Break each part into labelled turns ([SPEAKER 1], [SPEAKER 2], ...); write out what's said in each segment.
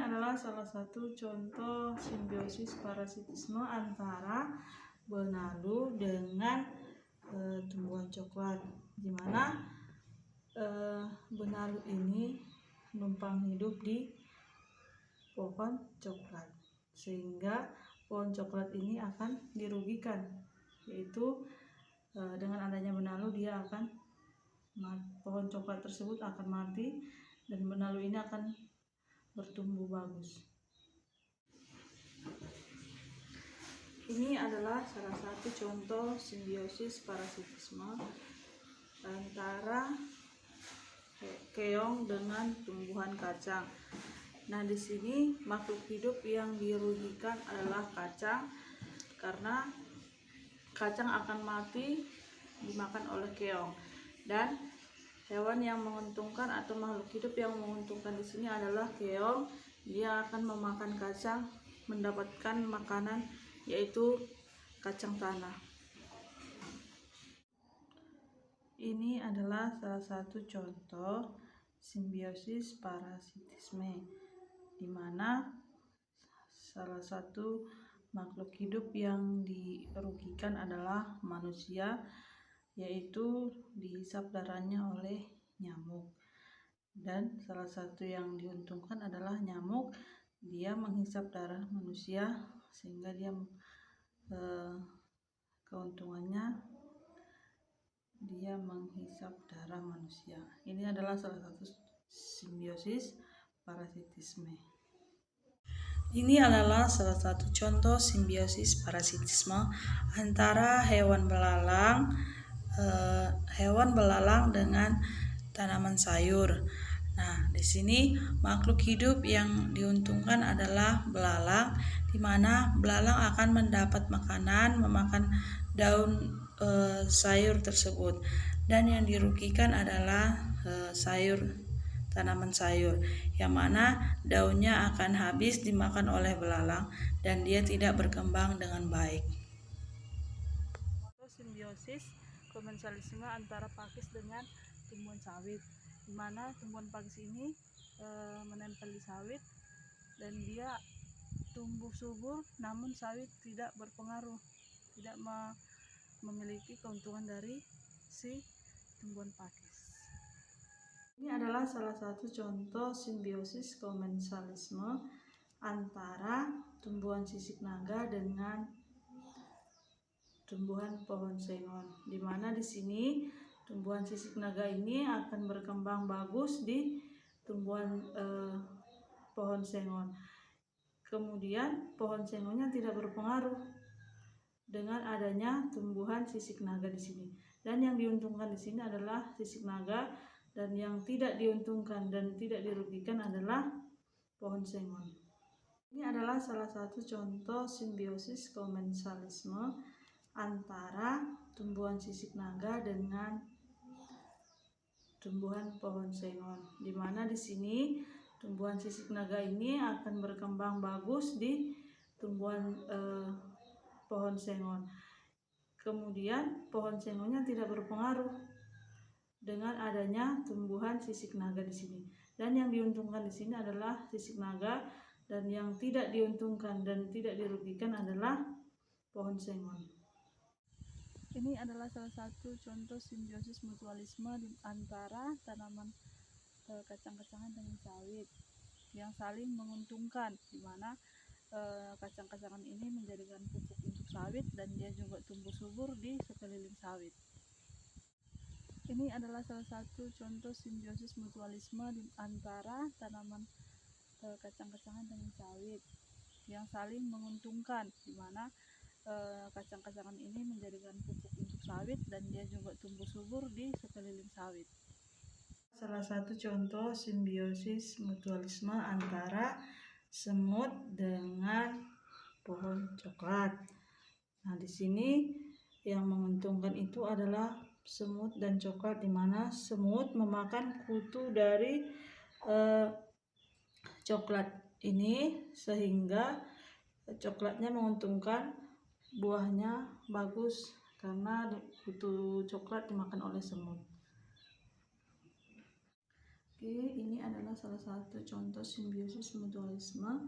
[SPEAKER 1] adalah salah satu contoh simbiosis parasitisme antara benalu dengan tumbuhan coklat, di mana benalu ini numpang hidup di pohon coklat, sehingga pohon coklat ini akan dirugikan, yaitu dengan adanya benalu pohon coklat tersebut akan mati dan benalu ini akan bertumbuh bagus. Ini adalah salah satu contoh simbiosis parasitisme antara keong dengan tumbuhan kacang. Nah, di sini makhluk hidup yang dirugikan adalah kacang, karena kacang akan mati dimakan oleh keong. Dan hewan yang menguntungkan atau makhluk hidup yang menguntungkan di sini adalah keong. Dia akan memakan kacang, mendapatkan makanan yaitu kacang tanah. Ini adalah salah satu contoh simbiosis parasitisme, di mana salah satu makhluk hidup yang dirugikan adalah manusia, yaitu dihisap darahnya oleh nyamuk. Dan salah satu yang diuntungkan adalah nyamuk, dia menghisap darah manusia, sehingga dia keuntungannya dia menghisap darah manusia. Ini adalah salah satu simbiosis parasitisme. Ini adalah salah satu contoh simbiosis parasitisme antara hewan belalang dengan tanaman sayur. Nah, di sini makhluk hidup yang diuntungkan adalah belalang, di mana belalang akan mendapat makanan, memakan daun sayur tersebut. Dan yang dirugikan adalah tanaman sayur, yang mana daunnya akan habis dimakan oleh belalang dan dia tidak berkembang dengan baik. Simbiosis komensalisme antara pakis dengan tumbuhan sawit, di mana tumbuhan pakis ini menempel di sawit dan dia tumbuh subur, namun sawit tidak berpengaruh, tidak memiliki keuntungan dari si tumbuhan pakis. Ini adalah salah satu contoh simbiosis komensalisme antara tumbuhan sisik naga dengan tumbuhan pohon sengon, di mana di sini tumbuhan sisik naga ini akan berkembang bagus di tumbuhan pohon sengon. Kemudian pohon sengonnya tidak berpengaruh dengan adanya tumbuhan sisik naga di sini. Dan yang diuntungkan di sini adalah sisik naga, dan yang tidak diuntungkan dan tidak dirugikan adalah pohon sengon. Ini adalah salah satu contoh simbiosis komensalisme antara tumbuhan sisik naga dengan tumbuhan pohon sengon, di mana di sini tumbuhan sisik naga ini akan berkembang bagus di tumbuhan pohon sengon. Kemudian pohon sengonnya tidak berpengaruh dengan adanya tumbuhan sisik naga di sini. Dan yang diuntungkan di sini adalah sisik naga, dan yang tidak diuntungkan dan tidak dirugikan adalah pohon sengon. Ini adalah salah satu contoh simbiosis mutualisme antara tanaman kacang-kacangan dengan sawit yang saling menguntungkan, di mana kacang-kacangan ini menjadikan pupuk untuk sawit dan dia juga tumbuh subur di sekeliling sawit. Ini adalah salah satu contoh simbiosis mutualisme antara tanaman kacang-kacangan dengan sawit yang saling menguntungkan, di mana kacang-kacangan ini menjadikan pupuk untuk sawit dan dia juga tumbuh subur di sekeliling sawit. Salah satu contoh simbiosis mutualisme antara semut dengan pohon coklat. Nah, di sini yang menguntungkan itu adalah semut dan coklat, di mana semut memakan kutu dari coklat ini, sehingga coklatnya menguntungkan, buahnya bagus karena kutu coklat dimakan oleh semut. Oke, ini adalah salah satu contoh simbiosis mutualisme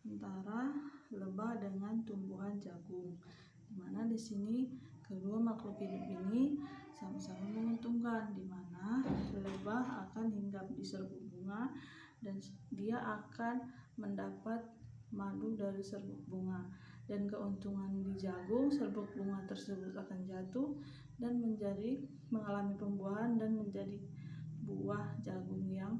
[SPEAKER 1] antara lebah dengan tumbuhan jagung. Dimana di sini kedua makhluk hidup ini sama-sama menguntungkan, dimana lebah akan hinggap di serbuk bunga dan dia akan mendapat madu dari serbuk bunga, dan keuntungan di jagung, serbuk bunga tersebut akan jatuh dan mengalami pembuahan dan menjadi buah jagung yang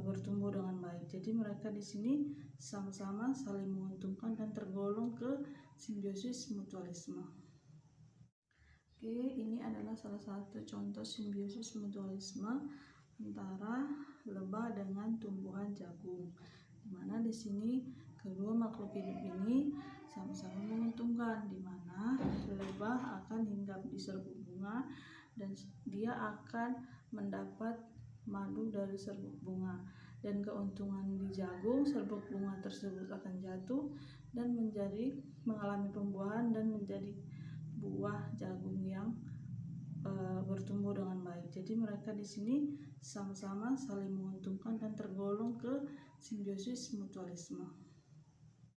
[SPEAKER 1] bertumbuh dengan baik. Jadi mereka di sini sama-sama saling menguntungkan dan tergolong ke simbiosis mutualisme. Oke, ini adalah salah satu contoh simbiosis mutualisme antara lebah dengan tumbuhan jagung. Dimana di sini kedua makhluk hidup ini sama-sama menguntungkan, dimana lebah akan hinggap di serbuk bunga dan dia akan mendapat madu dari serbuk bunga, dan keuntungan di jagung, serbuk bunga tersebut akan jatuh dan mengalami pembuahan dan menjadi buah jagung yang bertumbuh dengan baik. Jadi mereka di sini sama-sama saling menguntungkan dan tergolong ke simbiosis mutualisme.